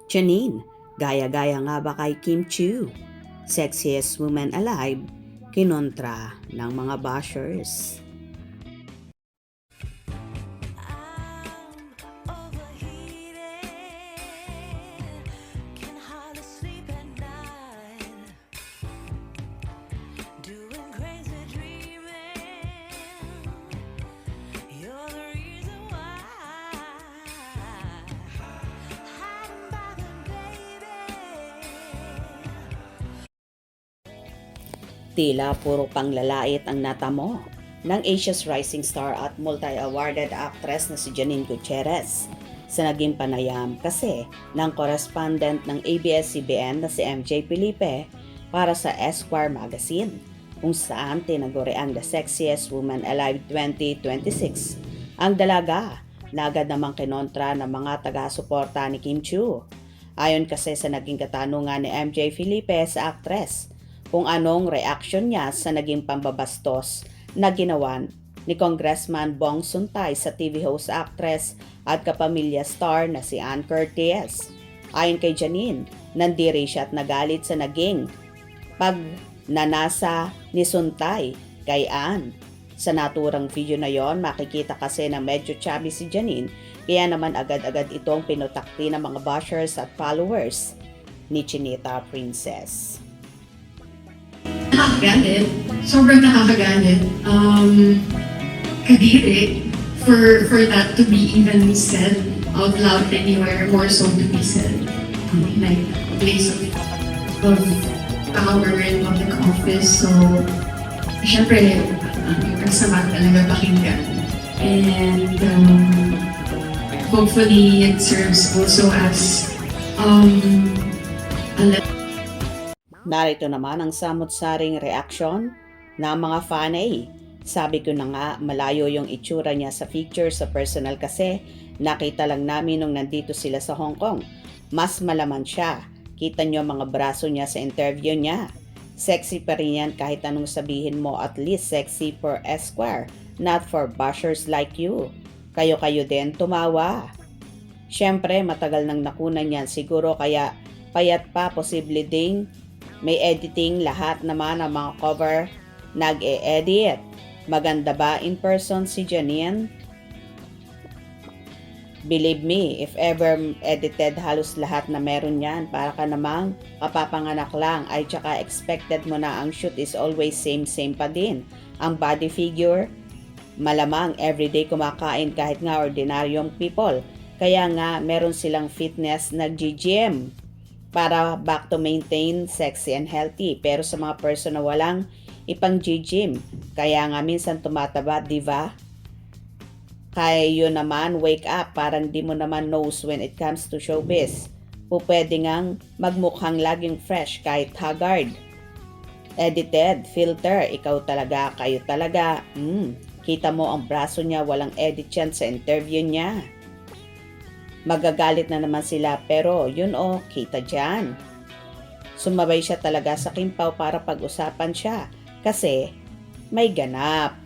Janine, gaya-gaya nga ba kay Kim Chiu? Sexiest woman alive, kinontra ng mga bashers. Tila puro panglalait ang natamo ng Asia's rising star at multi-awarded actress na si Janine Gutierrez sa naging panayam kasi ng correspondent ng ABS-CBN na si MJ Felipe para sa Esquire magazine kung saan tinaguriang the sexiest woman alive 2026 ang dalaga na agad namang kinontra ng mga taga-suporta ni Kim Chiu. Ayon kasi sa naging katanungan ni MJ Felipe sa actress kung anong reaksyon niya sa naging pambabastos na ginawa ni Congressman Bong Suntay sa TV host actress at kapamilya star na si Ann Curtis. Ayon kay Janine, nandiri siya at nagalit sa naging pagnanasa ni Suntay kay Ann. Sa naturang video na yon, makikita kasi na medyo chubby si Janine, kaya naman agad-agad itong pinutakti ng mga bashers at followers ni Chinita Princess. Nakakagalit. Sobrang nakakagalit. Kadiri for that to be even said out loud anywhere, more so to be said. Like, a place of power in public office. So, syempre, ang sama talaga pakinggan. And hopefully it serves also as a Narito naman ang samot-saring reaksyon ng mga fanay. Sabi ko na nga, malayo yung itsura niya sa picture sa personal kasi nakita lang namin nung nandito sila sa Hong Kong. Mas malaman siya. Kita niyo mga braso niya sa interview niya. Sexy pa rin yan kahit anong sabihin mo, at least sexy for Esquire, not for bashers like you. Kayo-kayo din tumawa. Siyempre, matagal nang nakunan yan siguro kaya payat pa, posible ding may editing, lahat naman ang mga cover nag-e-edit. Maganda ba in person si Janine? Believe me, if ever edited, halos lahat na meron yan. Para ka namang kapapanganak lang, ay tsaka expected mo na ang shoot is always same pa din. Ang body figure, malamang everyday kumakain kahit nga ordinaryong people. Kaya nga meron silang fitness nag-gym para back to maintain sexy and healthy. Pero sa mga person na walang ipang gym, kaya nga minsan tumataba, di ba? Kaya yun naman, wake up, parang di mo naman knows when it comes to showbiz. Pwede ngang magmukhang laging fresh kahit haggard. Edited, filter, ikaw talaga, kayo talaga. Kita mo ang braso niya, walang edit yan sa interview niya. Magagalit na naman sila pero yun kita dyan. Sumabay siya talaga sa Kimpaw para pag-usapan siya kasi may ganap.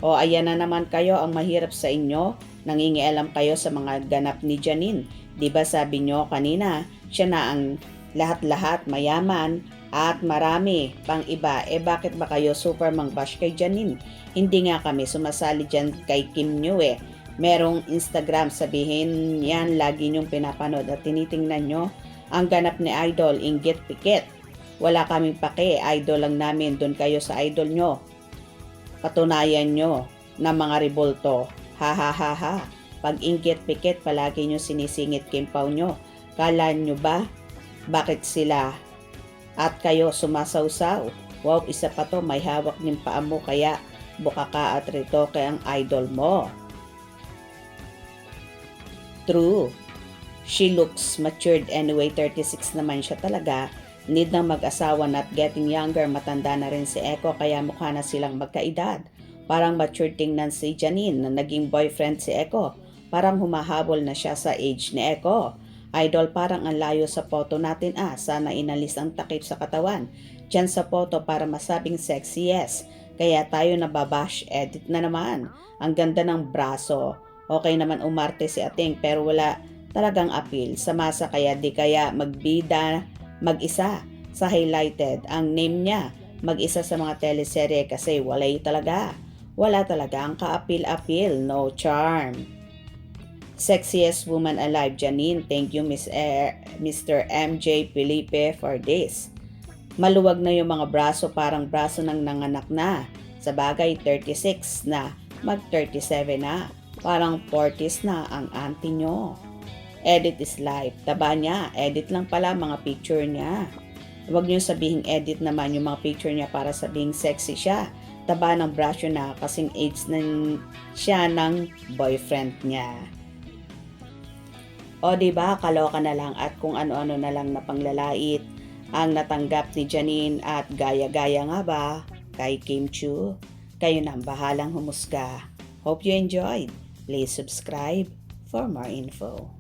Ayan na naman kayo, ang mahirap sa inyo, nangingialam kayo sa mga ganap ni Janine. Diba sabi nyo kanina, siya na ang lahat-lahat, mayaman at marami pang iba. Bakit ba kayo super mangbash kay Janine? Hindi nga kami sumasali dyan kay Kim Nyo Merong Instagram, sabihin yan, lagi nyong pinapanood at tinitingnan nyo ang ganap ni Idol, inggit pikit. Wala kaming pake, idol lang namin, doon kayo sa idol nyo. Patunayan nyo na mga rebolto. Ha ha ha ha. Pag inggit pikit, palagi nyo sinisingit Kimpaw nyo. Kala nyo ba? Bakit sila at kayo sumasawsaw? Wow, isa pa to, may hawak ng paa mo kaya buka ka at rito kay ang idol mo. True. She looks matured anyway, 36 naman siya talaga. Need ng mag-asawa, not getting younger, matanda na rin si Echo kaya mukha na silang magkaedad. Parang matured tingnan si Janine na naging boyfriend si Echo. Parang humahabol na siya sa age ni Echo. Idol, parang ang layo sa photo natin sana inalis ang takip sa katawan. Diyan sa photo para masabing sexy, yes. Kaya tayo nababash, edit na naman. Ang ganda ng braso. Okay naman umarte si Ating pero wala talagang appeal sa masa, kaya di kaya magbida mag-isa sa highlighted ang name niya mag-isa sa mga teleserye kasi wala talaga ang ka-appeal, no charm. Sexiest woman alive, Janine. Thank you, Mr. MJ Felipe, for this. Maluwag na yung mga braso, parang braso ng nanganak na. Sa bagay, 36 na, mag-37 na. Parang 40s na ang auntie nyo. Edit is life. Taba niya, edit lang pala mga picture niya. Huwag niyo sabihing edit naman yung mga picture niya para sabihing sexy siya. Taba ng braso na kasing age na siya ng boyfriend niya. O diba, kaloka na lang at kung ano-ano na lang na panglalait ang natanggap ni Janine at gaya-gaya nga ba kay Kim Chiu. Kayo na ang bahalang humusga. Hope you enjoyed. Please subscribe for more info.